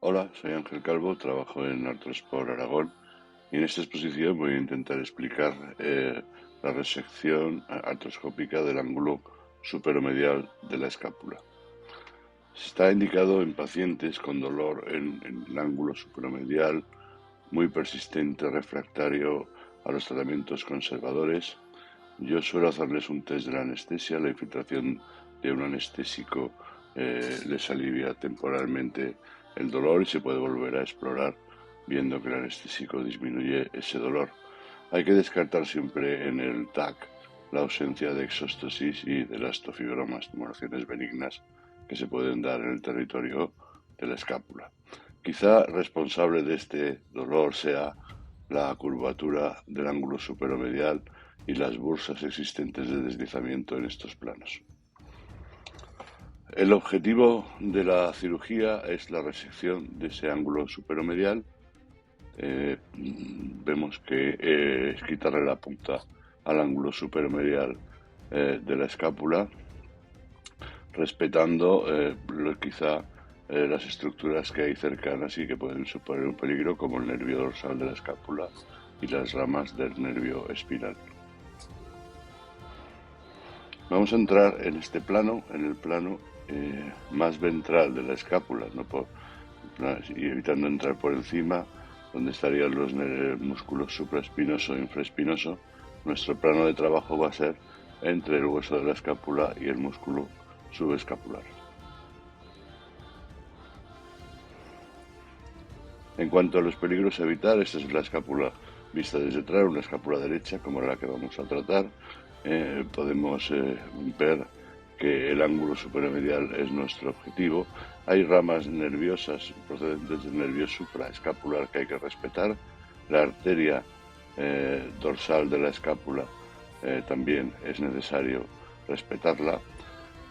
Hola, soy Ángel Calvo, trabajo en Artrosport Aragón y en esta exposición voy a intentar explicar la resección artroscópica del ángulo superomedial de la escápula. Está indicado en pacientes con dolor en el ángulo superomedial muy persistente, refractario a los tratamientos conservadores. Yo suelo hacerles un test de la anestesia. La infiltración de un anestésico les alivia temporalmente el dolor y se puede volver a explorar viendo que el anestésico disminuye ese dolor. Hay que descartar siempre en el TAC la ausencia de exostosis y de elastofibromas, tumoraciones benignas que se pueden dar en el territorio de la escápula. Quizá responsable de este dolor sea la curvatura del ángulo superomedial y las bursas existentes de deslizamiento en estos planos. El objetivo de la cirugía es la resección de ese ángulo superomedial. Vemos que es quitarle la punta al ángulo superomedial de la escápula, respetando quizá las estructuras que hay cercanas y que pueden suponer un peligro, como el nervio dorsal de la escápula y las ramas del nervio espinal. Vamos a entrar en este plano, en el plano más ventral de la escápula, y evitando entrar por encima, donde estarían los músculos supraespinoso e infraespinoso. Nuestro plano de trabajo va a ser entre el hueso de la escápula y el músculo subescapular. En cuanto a los peligros a evitar, esta es la escápula vista desde atrás, una escápula derecha como la que vamos a tratar. Podemos ver que el ángulo superomedial es nuestro objetivo. Hay ramas nerviosas procedentes del nervio supraescapular que hay que respetar. La arteria dorsal de la escápula también es necesario respetarla.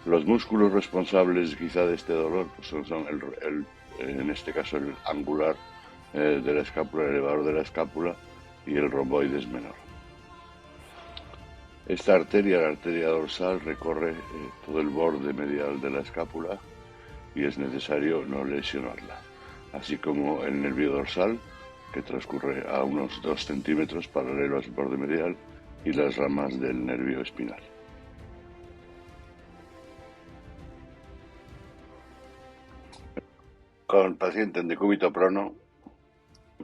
Los músculos responsables quizá de este dolor pues son en este caso el angular de la escápula, el elevador de la escápula, y el romboides menor. Esta arteria, la arteria dorsal, recorre todo el borde medial de la escápula y es necesario no lesionarla, así como el nervio dorsal, que transcurre a unos 2 centímetros paralelo al borde medial, y las ramas del nervio espinal. Con el paciente en decúbito prono,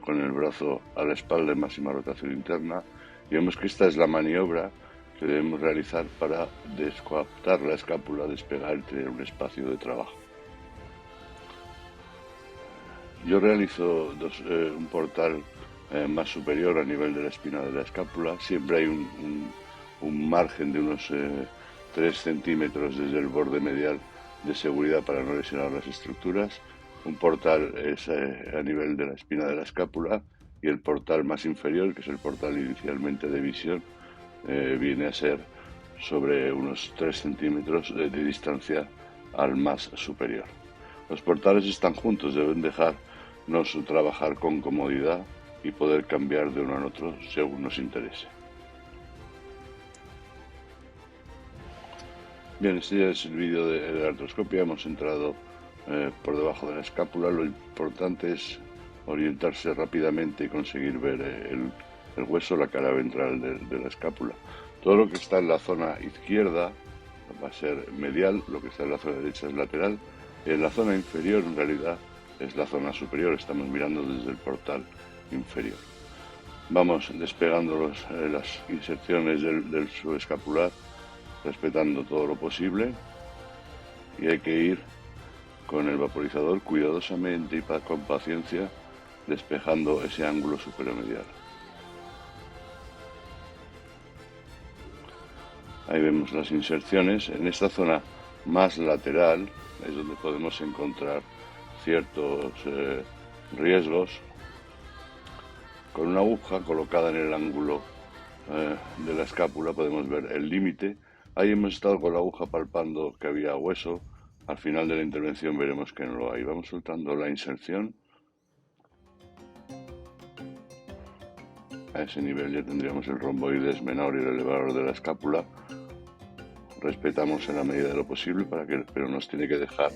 con el brazo a la espalda en máxima rotación interna, y vemos que esta es la maniobra que debemos realizar para descoaptar la escápula, despegar y tener un espacio de trabajo. Yo realizo un portal más superior a nivel de la espina de la escápula. Siempre hay un margen de unos 3 centímetros desde el borde medial de seguridad para no lesionar las estructuras. Un portal es a nivel de la espina de la escápula, y el portal más inferior, que es el portal inicialmente de visión, viene a ser sobre unos 3 centímetros de distancia al más superior. Los portales están juntos, deben dejarnos trabajar con comodidad y poder cambiar de uno a otro según nos interese. Bien, este ya es el vídeo de la artroscopia. Hemos entrado por debajo de la escápula. Lo importante es orientarse rápidamente y conseguir ver el hueso, la cara ventral de la escápula. Todo lo que está en la zona izquierda va a ser medial, lo que está en la zona derecha es lateral. En la zona inferior, en realidad, es la zona superior. Estamos mirando desde el portal inferior. Vamos despegando las inserciones del subescapular, respetando todo lo posible, y hay que ir con el vaporizador cuidadosamente y con paciencia despejando ese ángulo superomedial. Ahí vemos las inserciones. En esta zona más lateral es donde podemos encontrar ciertos riesgos. Con una aguja colocada en el ángulo de la escápula podemos ver el límite. Ahí hemos estado con la aguja palpando que había hueso. Al final de la intervención veremos que no lo hay. Vamos soltando la inserción. A ese nivel ya tendríamos el romboides menor y el elevador de la escápula. Respetamos en la medida de lo posible, pero nos tiene que dejar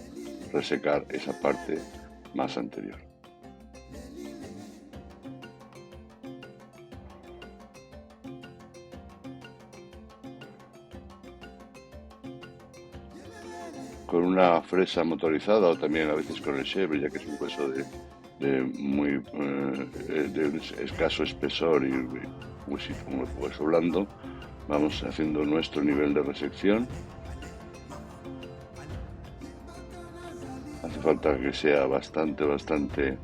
resecar esa parte más anterior. Con una fresa motorizada o también a veces con el shebre, ya que es un hueso de un escaso espesor y un hueso blando, vamos haciendo nuestro nivel de resección. Hace falta que sea bastante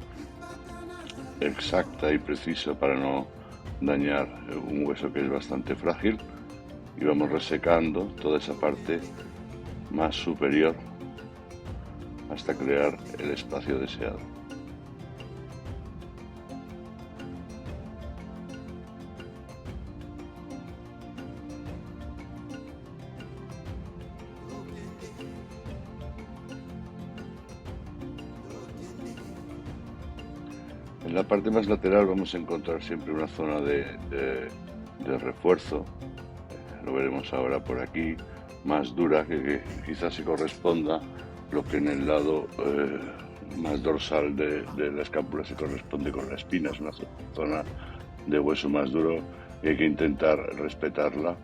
exacta y precisa para no dañar un hueso que es bastante frágil, y vamos resecando toda esa parte más superior hasta crear el espacio deseado. En la parte más lateral vamos a encontrar siempre una zona de refuerzo, lo veremos ahora por aquí, más dura, que quizás se corresponda lo que en el lado más dorsal de la escápula se corresponde con la espina. Es una zona de hueso más duro y hay que intentar respetarla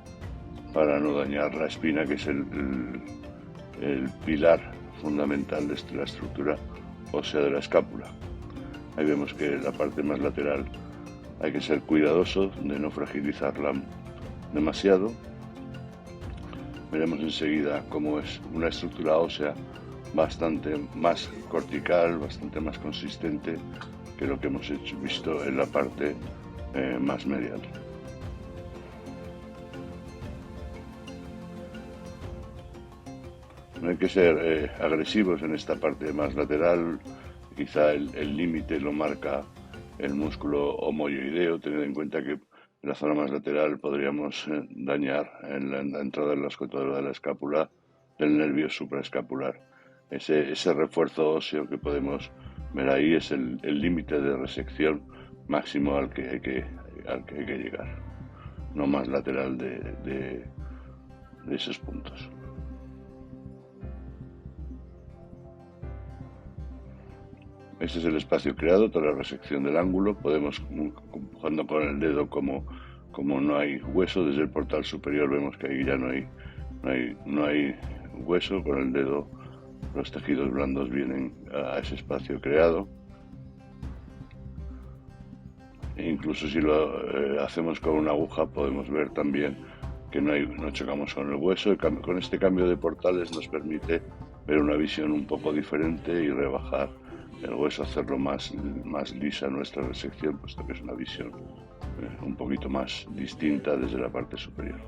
para no dañar la espina, que es el pilar fundamental de la estructura ósea de la escápula. Ahí vemos que la parte más lateral hay que ser cuidadoso de no fragilizarla demasiado. Veremos enseguida cómo es una estructura ósea bastante más cortical, bastante más consistente que lo que hemos visto en la parte más medial. No hay que ser agresivos en esta parte más lateral. Quizá el límite lo marca el músculo homoioideo, teniendo en cuenta que en la zona más lateral podríamos dañar en la entrada de la escotadura de la escápula del nervio supraescapular. Ese refuerzo óseo que podemos ver ahí es el límite de resección máximo al que hay que llegar, no más lateral de esos puntos. Este es el espacio creado, toda la resección del ángulo. Podemos, empujando con el dedo, como no hay hueso, desde el portal superior vemos que ahí ya no hay hueso. Con el dedo los tejidos blandos vienen a ese espacio creado. E incluso si lo hacemos con una aguja, podemos ver también que no chocamos con el hueso. Con este cambio de portales nos permite ver una visión un poco diferente y rebajar el hueso, hacerlo más lisa nuestra resección, puesto que es una visión un poquito más distinta desde la parte superior.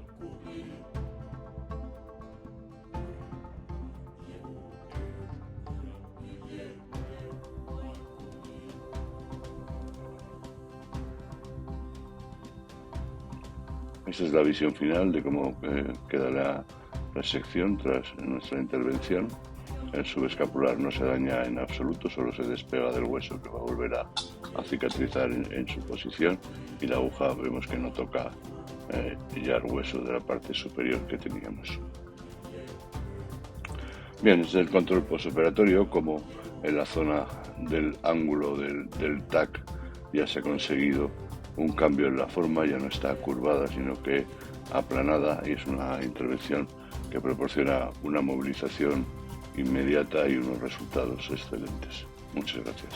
Esta es la visión final de cómo queda la resección tras nuestra intervención. El subescapular no se daña en absoluto, solo se despega del hueso, que va a volver a cicatrizar en su posición, y la aguja vemos que no toca ya el hueso de la parte superior que teníamos. Bien, este es el control postoperatorio, como en la zona del ángulo del TAC ya se ha conseguido un cambio en la forma, ya no está curvada sino que aplanada, y es una intervención que proporciona una movilización inmediata y unos resultados excelentes. Muchas gracias.